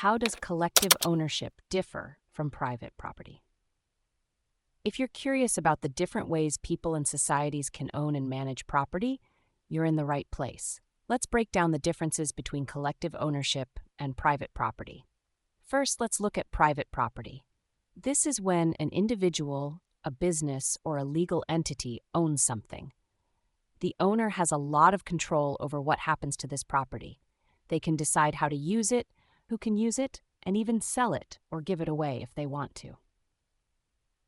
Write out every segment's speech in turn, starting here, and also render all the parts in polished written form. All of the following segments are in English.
How does collective ownership differ from private property? If you're curious about the different ways people and societies can own and manage property, you're in the right place. Let's break down the differences between collective ownership and private property. First, let's look at private property. This is when an individual, a business, or a legal entity owns something. The owner has a lot of control over what happens to this property. They can decide how to use it, who can use it, and even sell it or give it away if they want to.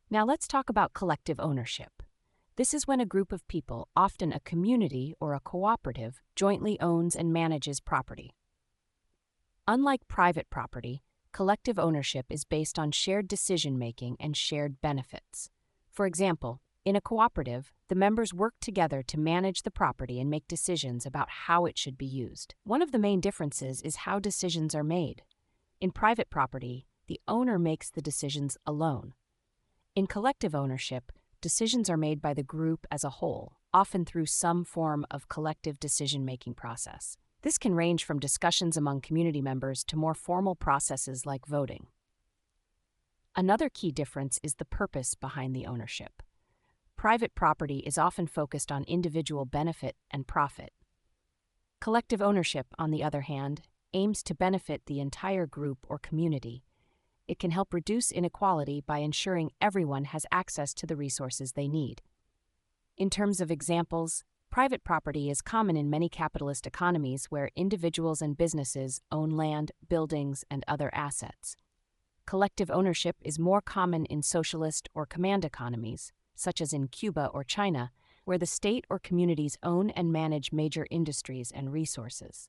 Now let's talk about collective ownership. This is when a group of people, often a community or a cooperative, jointly owns and manages property. Unlike private property, collective ownership is based on shared decision-making and shared benefits. For example, in a cooperative, the members work together to manage the property and make decisions about how it should be used. One of the main differences is how decisions are made. In private property, the owner makes the decisions alone. In collective ownership, decisions are made by the group as a whole, often through some form of collective decision-making process. This can range from discussions among community members to more formal processes like voting. Another key difference is the purpose behind the ownership. Private property is often focused on individual benefit and profit. Collective ownership, on the other hand, aims to benefit the entire group or community. It can help reduce inequality by ensuring everyone has access to the resources they need. In terms of examples, private property is common in many capitalist economies where individuals and businesses own land, buildings, and other assets. Collective ownership is more common in socialist or command economies, such as in Cuba or China, where the state or communities own and manage major industries and resources.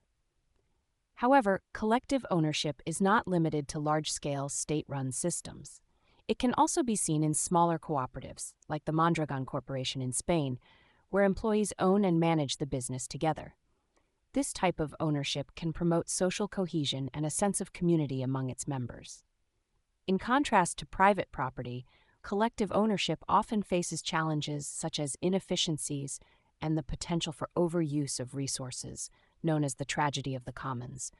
However, collective ownership is not limited to large-scale state-run systems. It can also be seen in smaller cooperatives, like the Mondragon Corporation in Spain, where employees own and manage the business together. This type of ownership can promote social cohesion and a sense of community among its members. In contrast to private property, collective ownership often faces challenges such as inefficiencies and the potential for overuse of resources, known as the tragedy of the commons.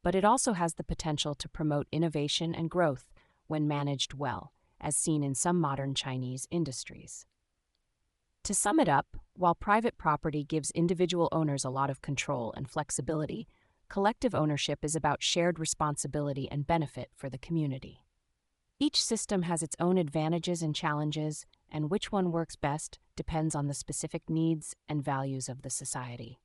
But it also has the potential to promote innovation and growth when managed well, as seen in some modern Chinese industries. To sum it up, while private property gives individual owners a lot of control and flexibility, collective ownership is about shared responsibility and benefit for the community. Each system has its own advantages and challenges, and which one works best depends on the specific needs and values of the society.